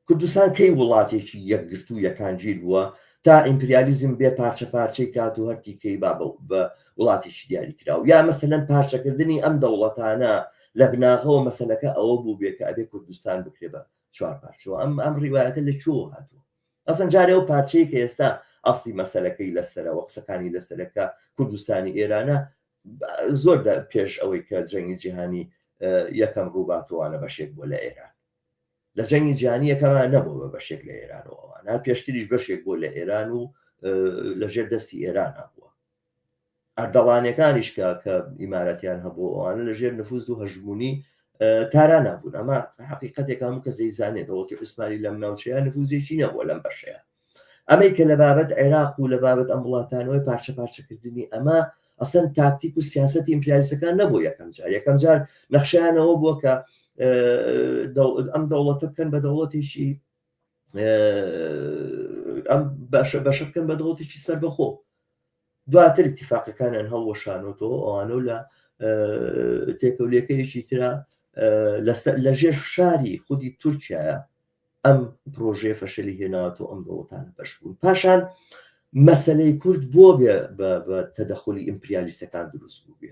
کوردستان کەی وڵاتێکی یەکگرت و یەکانگیر بووە تا ئیمپریالیزم بێ پارچە پارچەی کات و هەرتیکەی بە وڵاتێکی دیاری کراوە یا مەسەلەن پارچەکردنی ئەم دەوڵەتانە لە بناغەوە مەسەلەکە ئەوە بوو بێ کە ئەبێ کوردستان بکرێ بە چوار پارچەوە ئەم ڕیوایەتە لە چۆ هاتووە ئەسەن جارێ ئەو پارچەی کە ئێستا ئەسی مەسەلەکەی لەسەرەوە قسەکانی لەسەرەکە کوردستانی ئێرانە زۆر پێش ئەوەی کە جەنگی جیهانی یەکەم ڕووباتوانە بەشێک بۆ لە ئێران لە جەنگی جیهانی یەکەمان نەبوو بە بەشێک لە ئێران و ئەوانە پێشتریش بەشێک بۆ لە ئێران و لەژێر دەستی ئێران هەبووە ئەردەڵانەکانیش کە ئیمارەتیان هەبوو ئەوانە لەژێر نفوذ و هەژمونی تاران نبوون ئەمە حقیقەتێک هەموو کە زەیزانێت دەوڵەتی عوسمانی لەم ناوچەیە نفوذێکی نەبووە لەم بەشەیە ئەمەی کە لە بابەت عێراق و لە بابەت ئەم وڵاتانەوەی پارچە پارچەکردنی ئەمە ئەسەن تاکتیک و سیاسەتی ئیمپریالیستەکان نەبوو یەکەم جار نەخشیانەوە بووە کە ئەم دەوڵەتە بکەن بە دەوڵەتێکی ئەم بەشە بکەن بە دەوڵەتێکی سەربەخۆ دواتر اتفاقەکانیان هەڵوەشانەوەتەوە ئەوانە لە تێکەولەکەیەکی ترا لەژێر فشاری خودی تورکیایە ئەم پرۆژێ فەشەلی هێناوەتەوە ئەم دەوڵەتانە بەش بوون پاشان مەسەلەی کورد بۆ بە تەدەخلی ئیمپریالیستەکان دروست بوو بێ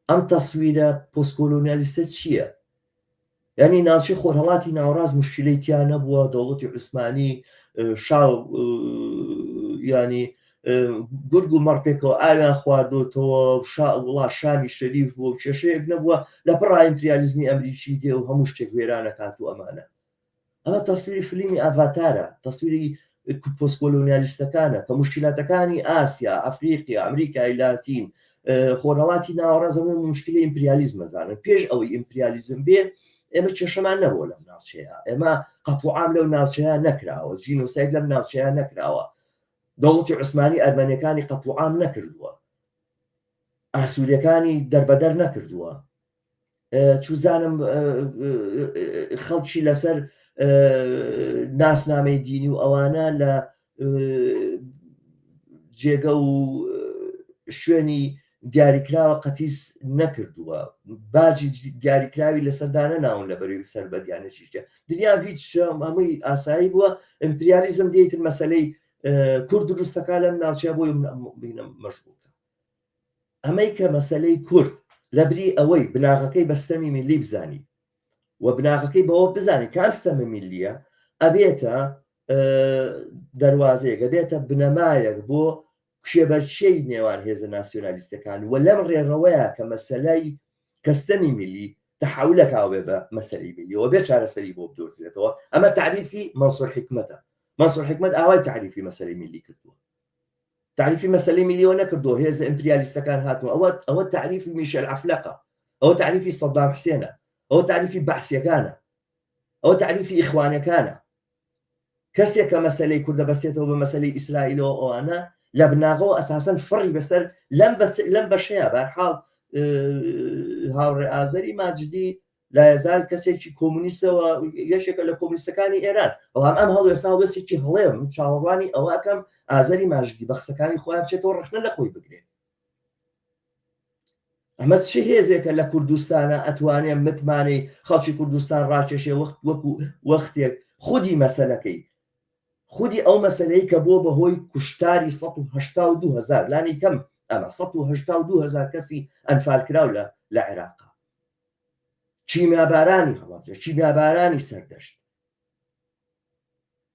ئەم تەسویرە پۆستکۆلۆنیالیستە چییە؟ یعنی ناوچەی خۆرهەڵاتی ناوەڕاست مشکلەی تیا نەبووە دەوڵەتی عوسمانی شاو ینی گورگ و مەڕپێکەوە ئاویان خواردۆتەوە وڵات شامی شەریف بووە و کێشەیەک نەبووە لە پڕ ئیمپریالیزمی ئەمریکی دێ و هەموو شتێک وێرانە کات و ئەمانە ئەمە تەسویری فیلمی ئاڤاتارە تەسویری پۆستکۆلۆنیالیستەکانە کە مشکلاتەکانی ئاسیا ئەفریقیا ئەمریکای لاتین خۆرهەڵاتی ناوەڕاست مشکلی ئیمپریالیزم مەزانن پێش ئەوەی ئیمپریالیزم بێ ئێمە کێشەمان نەبووە لەم ناوچەیە، ئێمە قەپوعام لەو ناوچەیە نەکراوە، جینۆساید لەم ناوچەیە نەکراوە، دەوڵەتی عوسمانی ئەرمەنیەکانی قەپوعام نەکردووە، ئاسووریەکانی دەربەدەر نەکردووە، چوزانم خەڵکی لەسەر ناسنامەی دینی و ئەوانە لە جێگە و شوێنی دیاریکراوە قەتیس نەکردووە، باجی دیاریکراوی لەسەردانە ناون لە بەروی سەربەدیانەشیشتە دنیا هیچ هەمووی ئاسایی بووە. ئیمپریالیزم دێتن مەسلەی کورد دروستەکە لەم ناوچەیە بۆی مەشغوڵە. ئەمەی کە مەسلەی کورد لەبری ئەوەی بناغەکەی بەستەمی میلی بزانی و بناغەکەی بەوە بزانی کام ستەمە میلیە ئەبێتە دەواازەیەکە بێتە بنەمایەک بۆ کشێبەرچەی نێوان هێزە ناسیۆنالیستەکان و لەم ڕێڕەوەیە کە مەسەلای کەستەمی میلی تەحولەکاوێ بە مەسەلەی میلیەوە بێ چارەسەری بۆ بدۆزرێتەوە. ئەمە تعریفی منسوور حکمەتە. منسوور حکمەت ئاوای تعریفی مەسەلەی میلی کردووە، تعریفی مەسەلەی میلیەوە نەکردووە، هێزە ئیمپریالیستەکان هاتووە، ئەوە تعریفی میشێل عەفلەقە، ئەوە تعریفی سەدام حوسێنە، ئەوە تعریفی بەعسیەکانە، ئەوە تعریفی ئیخوانەکانە. کەسێک کە مەسەلەی کوردە بەستێتەوە بە مەسەلەی ئیسرائیلەوە ئەوانە لە بناغەوە ئەساسەن فڕی بەسەر لەم بەشەیە. بەرحاڵ هاوڕێ ئازەری ماجدی لایەزال کەسێکی کۆمونیستەوە، یەشێکە لە کۆمونیستەکانی ئێران، بەڵام ئەم هەڵوێستا هەڵوێستێکی هەڵەیە من چاوەڕوانی ئەوەکەم ئازەری ماجدی بەخسەکانی خۆیان بچێتەوە ڕخنە لە خۆی بگرێت. ئەمە چه هێزێکە لە کوردستانە ئەتوانێت متمانەی خەڵکی کوردستان ڕاکێشێ وەکو وەختێک خودی مەسەلەکەی خودی ئەو مەسەلەی کە بۆ بەهۆی کوشتاری 182,000 لانی کەم ئەمە 182,000 کەسی ئەنفالکراو لە عێراقا، چیمیابارانی هەڵەبجە، چیمیابارانی سەردەشت،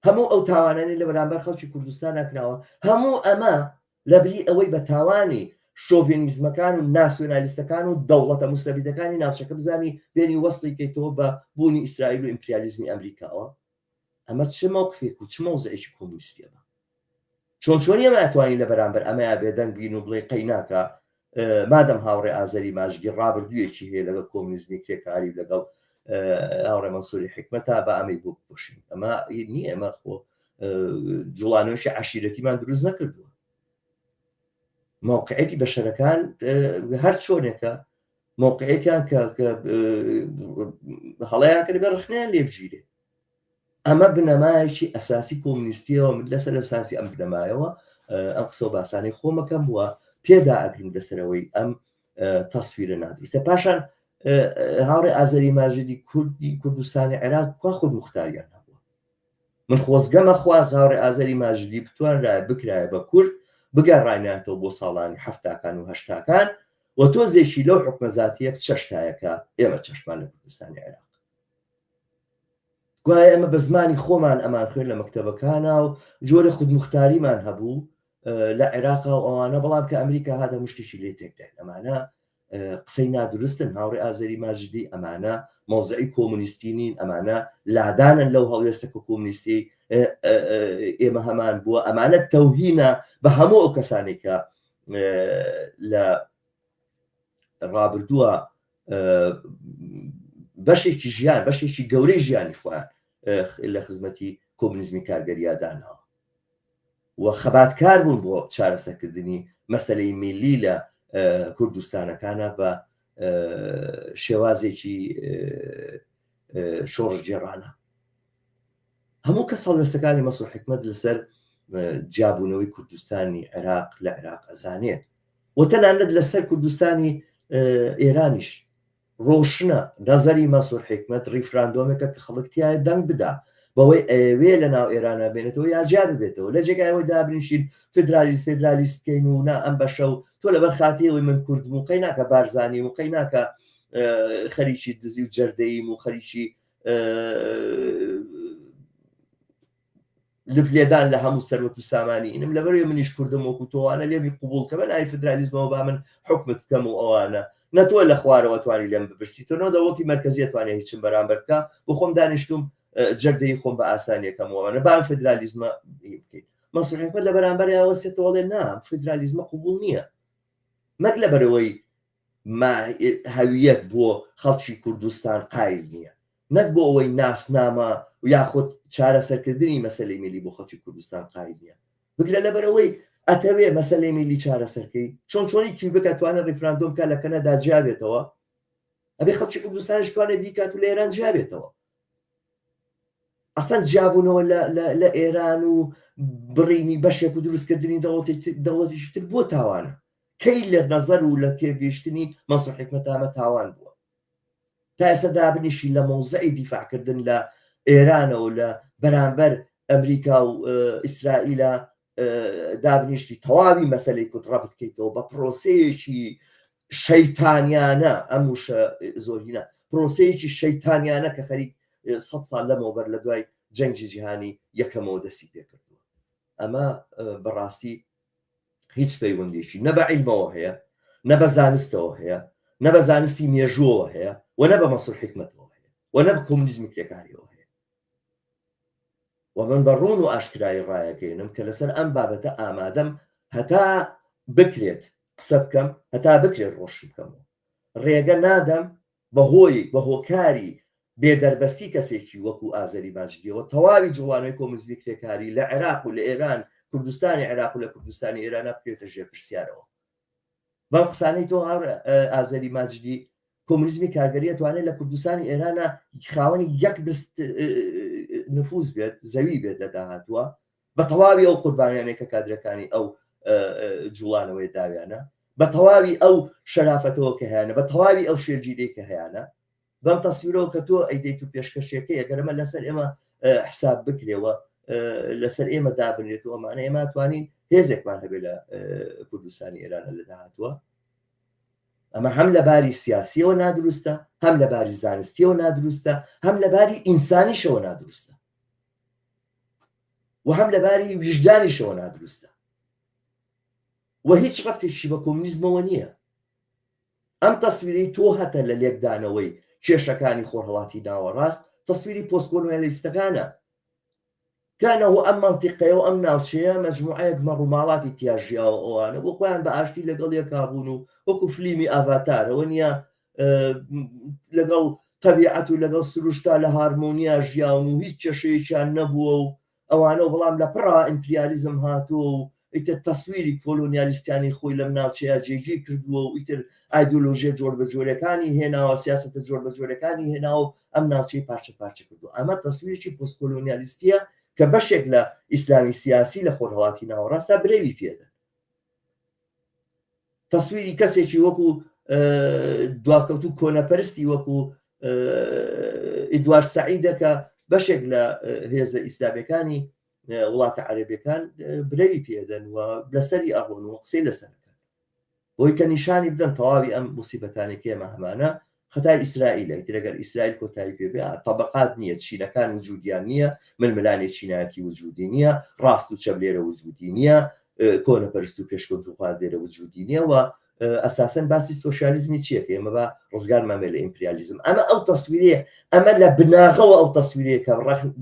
هەموو ئەو تاوانانی لە بەرامبەر خەڵکی کوردستان نەکراوە. هەموو ئەمە لەبری ئەوەی بە تاوانی شۆڤینیزمەکان و ناسیۆنالیستەکان و دەوڵەتە موستەبیدەکانی ناوچەکە بزانی بێنی وەسڵی کەیتەوە بە بوونی ئیسرائیل و ئیمپریالیزمی ئەمریکاوە. ئەمە چه مەوقفێک و چ مەوزعێکی کۆمونیستیە بە چۆنی ئەمە ئەتوانی لە بەرامبەر ئەمەیە بێدەنگ بین و بڵێ قەیناکە مادەم هاوڕێ ئازەری ماژگی ڕابردوویەکی هەیە لەگەڵ کۆمونیزمی کرێکاری لەگەڵ هاوڕێ مەنسووری حکمەتە بە ئەمەی بۆ بپۆشین. ئەمە نییە، ئەمە خۆ جوڵانەوەشی عەشیرەتیمان دروست نەکردووە. موقعەتی بەشەرەکان هەر چۆنێکە موقعەتیان کە هەڵەیان کرد بە ڕخنیان لێ بژیرێ. ئەمە بنەمایەکی ئەساسی کۆمونیستیەوە. من لەسەر ئەساسی ئەم بنەمایەوە ئەم قسە و باسانەی خۆمەکەم وە پێدا ئەگرین لەسەرەوەی ئەم تەسویرە نادیستە. پاشان هاوڕێ ئازەری ماژدی کوردی کوردستانی عێراق کا خود مختاریان هەبووە. من خۆزگەمە خواست هاوڕێ ئازەری ماژدی بتوانرایە بکرایە بە کورد بگەڕایناتەوە بۆ ساڵانی هەفتاکان و هەشتاکان و تۆزێکی لەو حکومەزاتیەک چەشتایەکە ئێمە چەشمان لە کوردستانی عێراق. گوایە ئەمە بە زمانی خۆمان ئەمان خوێن لە مەکتەبەکانە و جۆرە خودمختاریمان هەبوو لە عێراقا و ئەوانە، بەڵام کە ئەمریکا هاتە مشتێکی لێ تێکداین. ئەمانە قسەی نادروستن هاوڕێ ئازەری ماژدی، ئەمانە مۆزعی کۆمونیستی نین، ئەمانە لادانن لەو هەڵوێستە کە کۆمونیستی ئێمە هەمان بووە. ئەمانە تەوهینە بە هەموو ئەو کەسانی کە لە ڕابردووە بەشێکی ژیان بەشێکی گەورەی ژیانی خۆیان لە خزمەتی کۆمونیزمی کارگەریادانەوە و خەباتکار بوون بۆ چارەسەرکردنی مەسەلەی میلی لە کوردستانەکانە بە شێوازێکی شۆڕژگێڕانە. هەموو کەس هەڵوێستەکانی مەنسوور حکمەت لەسەر جیابوونەوەی کوردستانی عێراق لە عێراق ئەزانێت و تەنانەت لەسەر کوردستانی ئێرانیش ڕۆشنە نەزەری مەنسوور حکمەت ریفراندۆمێکە کە خەڵکتیایە دەنگ بدا بەوەی ئەوێ لە ناو ئێرانە بێنێتەوە یا جار ببێتەوە لە جێگایەوەی دابنیشین فدرالیست بکەین و نا ئەم بەشە و تۆ لەبەر خاتیەوەی من کوردم و قەی ناکە بارزانیم و قەی ناکە خەریکی دزی و جەردەییم و خەریکی لێدان لە هەموو سەرۆت و سامانی ئینم لەبەرەوەی منیش کوردم وەکو تۆوانە لێمی قوبوڵ کە بە ناوی فدرالیزمەوە با من حکمت بکەم و ئەوانە نەتۆ لە خوارەوە توانی لێم بپرسیتەوە دەوڵەتی مەرکەزیە توانێت هیچم بەرامبەر بکە بۆ خۆم دانیشتوم جەردەی خۆم بە ئاسانیەکەمەوەنە بام فدرالیزمە بکەیت. مەنسوور حکمەت لە بەرامبەر وەستێتەوەڵێ نا فدرالیزمە قوبوڵ نییە، مەک لەبەرەوەی هەویەت بۆ خەڵکی کوردستان قایل نییە، نەک بۆ ئەوەی ناسنامە و یاخود چارەسەرکردنی مەسەلەی میلی بۆ خەڵکی کوردستان قایل نییە بگرە لەبەرەوەی ئەتەوێ مەسەلەی میلی چارەسەرکەی چۆنی کیوبک ئەتوانێت ڕیفراندۆم کا لە کەنەدا جیابێتەوە ئەبێ خەڵکی کوردستانیش توانێت بیکات و لە ئێران جیابێتەوە ئەسەن جیابوونەوە لە ئێران و بڕینی بەشێک و دروستکردنی دەوڵەتیشی تر بۆ تاوانە کەی لە نەزەر و لە تێگەیشتنی مەنسوور حکمەتامە تاوان بووە تا ئێستا دابنیشی لە مەوزعی دیفاعکردن لە ئێرانەوە لە بەرامبەر ئەمریکا و ئیسرائیلە دابنیشتی تەواوی مەسەلەی کوردڕە بکەیتەوە بە پرۆسەیەکی شەیتانیانە ئەموش زۆرینە پرۆسەیەکی شەیتانیانە کە خەریک 100 ساڵ لەمەوبەر لە دوای جەنگی جیهانی یەکەمەوە دەستی پێکردووە ئەمە بەڕاستی هیچ پەیوەندێکی نە بە عیلمەوە هەیە نە بە زانستەوە هەیە نە بە زانستی مێژووەوە هەیە و نە بە مەنسوور حکمەتەوە هەیە و نە بە کۆمونیزمی کرێکاریەوە هەیە و من بە ڕوون و ئاشکرایی ڕایەکەێنم کە لەسەر ئەم بابەتە ئامادەم هەتا بکرێت قسە بکەم هەتا بکرێت ڕۆژ بکەمەوە ڕێگە نادەم بە هۆکاری بێدەربەستی کەسێکی وەکو ئازەری ماجدیەوە تەواوی جوڵانەوەی کۆمونیزمی کرێکاری لە عێراق و لە ئێران کوردستانی عێراق و لە کوردستانی ئێرانە بکرێتە ژێرپرسیارەوە بەم قسانەی تۆ ئازەری ماجدی کۆمونیزمی کارگەری ئەتوانێت لە کوردستانی ئێرانە خاوەنی یەک دەست نفوز بێت زەوی بێت لە داهاتووە بە تەواوی ئەو قوربانیانەی کە کادرەکانی ئەو جوڵانەوەی داویانە بە تەواوی ئەو شەرافەتەوە کە هەیەە بە تەواوی ئەو شێرگیرەی کە هەیەە بەم تەسویرەوە کە تۆ ئەیدەیت و پێشکەشێکەکە ئەگەرمە لەسەر ئێمە حساب بکرێەوە لەسەر ئێمە دابنێتەوە ئەمانە ئێمە توانین هێزێکمان هەبێت لە کوردستانی ئێرانە لە داهاتووە ئەمە هەم لە باری سیاسیەوە نادروستە هەم لە باری زانستیەوە نادروستە هەم لە باری ئینسانیشەوە نادروستە و هەم لە باری وجدانیشەوە نادروستە و هیچ ڕەبتێکی بە کۆمونیزمەوە نییە ئەم تەسویرەی تۆ هەتە لە لێکدانەوەی کێشەکانی خۆرهەڵاتی ناوەڕاست تەسویری پۆستکۆلۆنیالیستەکانە کانەوە ئەم مەنتیقەیە و ئەم ناوچەیە مەجموعەیەک مەڕووماڵاتی تیاژیاوە ئەوانە بۆ خۆیان بە ئاشتی لەگەڵ یەکابوون و وەکو فلیمی ئاڤاتارەوە نییە لەگەڵ تەبیعەت و لەگەڵ سروشتا لە هارمۆنیا ژیاون و هیچ کێشەیەکیان نەبووە و ئەوانە بەڵام لە پڕا ئیمپریالیزم هاتووە و ئیتر تەسویری کۆلۆنیالیستیانی خۆی لەم ناوچەیە جێگیر کردووە و ئیتر ئایدۆلۆژیە جۆر بە جۆرەکانی هێناوە سیاسەتە جۆر بە جۆرەکانی هێناوە ئەم ناوچەی پارچە پارچە کردو ئەمە تەسویرێکی پۆستکۆلۆنیالیستیە کە بەشێک لە ئیسلامی سیاسی لە خۆرهەڵاتی ناوەڕاستە برێوی پێدەن تەسویری کەسێکی وەکو دواکەوتو کۆنەپەرستی وەکو ئیدوار سەعیدەکە بەشێک لە هێزە ئیسلامیەکانی وڵاتە عەرەبیەکان برەوی پێدەن و لەسەری ئەڕۆن و قسەی لەسەرەکەن بۆی کە نیشانی بدەن تەواوی ئەم موسیبەتانێکی ئێمە هەمانە خەتای ئیسرائیلە ئەگەر ئیسرائیل کۆتایی پێبێ تەبەقات نییە چینەکان وجودیان نییە ململانی چینایەتی وجودی نییە ڕاست و چەبلێرە وجودی نییە کۆنەپەرست و پێشکەوت و خواردێرە وجودی نییە و ئەساسەن باسی سۆشیالیزمی چیەکە ئێمە بە ڕزگارمامێ لە ئیمپریالیزم ئەمە ئەو تەسویرەیە ئەمە لە بناغەوە ئەو تەسویرەیە کە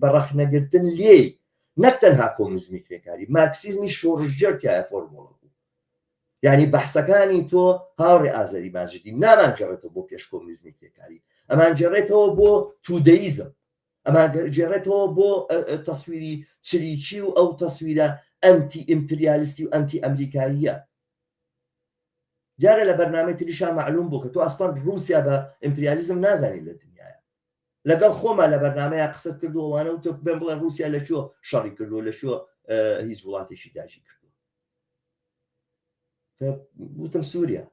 بە ڕەخنەگرتن لێ نەک تەنها کۆمونیزمی کرێکاری مارکسیزمی شۆڕژجێرتیایە فۆرمۆڵە بوو یعنی بەحسەکانی تۆ هاوڕێ ئازەری ماجدی نامانجێڕێتەوە بۆ پێش کۆمونیزمی کرێکاری ئەمان جێڕێتەوە بۆ تودەیزم ئەمان جێڕێتەوە بۆ تەسویری چریکی و ئەو تەسویرە ئەنتی ئیمپریالیستی و ئەنتی ئەمریکاییە دیارە لە بەرنامەی تریشا معلوم بوو کە تۆ ئەسڵان رووسیا بە ئیمپریالیزم نازانی لە دنیاە لەگەڵ خۆما لە بەرنامەیە قسەت کردووەوانە و تۆ بێن بڵێ رووسیا لە چۆ شەڕی کردو لە شۆ هیچ وڵاتێکی داژی کردو وتم سووریا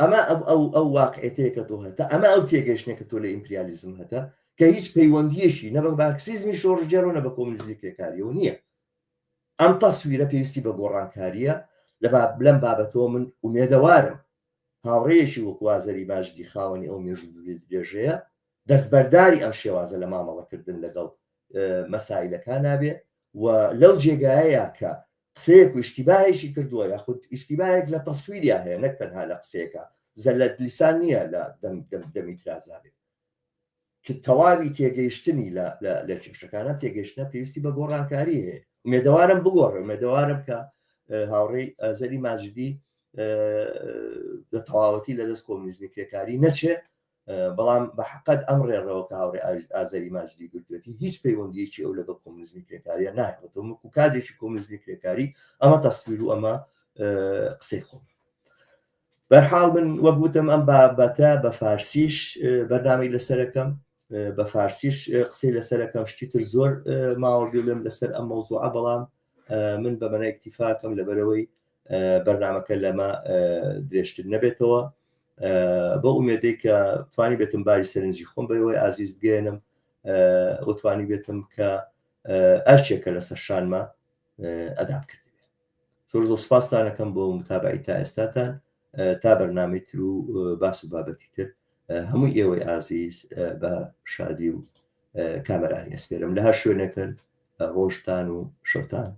ئەمە ئەو واقعەتەیە کە تۆ هەتا ئەمە ئەو تێگەشتێکە تۆ لە ئیمپریالیزم هەتا کە هیچ پەیوەندیەشی نە بە مارکسیزمی شۆڕژێر و نە بە کۆمونیزمی کرێکاریەوە نییە ئەم تەسویرە پێویستی بە گۆڕانکاریە لەم بابەتەوە من ومێدەوارم هاوڕێیەکی وەکو ئازەری ماجدی خاوەنی ئەو مێژوو درێژەیە دەستبەرداری ئەم شێوازە لە مامەڵەکردن لەگەڵ مەسائلەکان نابێ و لەو جێگایەیە کە قسەیەک و ئیشتیباهێکی کردووە یاخود ئیشتیباهێک لە تەسویریا هەیە نەک تەنها لە قسەیەکە زەلەت لیسان نییە لە دەمی ترازابێ کە تەواوی تێگەیشتنی لە کێشەکانە تێگەیشتنە پێویستی بە گۆڕانکاری هەیە ومێدەوارم بگۆڕێ ومێدەوارم کە هاوڕێی ئازەری ماجدی لە تەواوەتی لەدەست کۆمونیزمی کرێکاری نەچێ بەڵام بە حقت ئەم ڕێڕەوە کە هاوڕێ ئازەری ماجدی گرتوێتی هیچ پەیوەندیەکی ئەو لەگەڵ کۆمونیزمی کرێکاریە نایەوەتەوە وەکو کاتێکی کۆمونیزمی کرێکاری ئەمە تەسویر و ئەمە قسەی خۆم. بەرحاڵ من وەک وتم ئەم بابەتە بە فارسیش بەرنامەی لەسەرەکەم، بە فارسیش قسەی لەسەرەکەم، شتیتر زۆر ماوە بێڵێم لەسەر ئەم مەوزوعە، بەڵام من بەمەنە ئیکتیفاکەم لەبەرەوەی بەرنامەکە لەمە درێژتر نەبێتەوە، بۆ ئومێدەی کە توانی بێتم باری سەرنجی خۆم بەوەی ئازیز بگەێنم و توانی بێتم کە ئەرچێکە لەسەر شانمە ئەدام کرد. زۆر سوپاسدانەکەم بۆ متابعی تا ئێستاتان، تا بەرنامەی تر و باس و بابەتی تر هەمووی ئێوەی ئازیز بە شادی و کامەرانی ئەسپێرم لە هەر شوێنێکن ڕۆژتان و شەوتان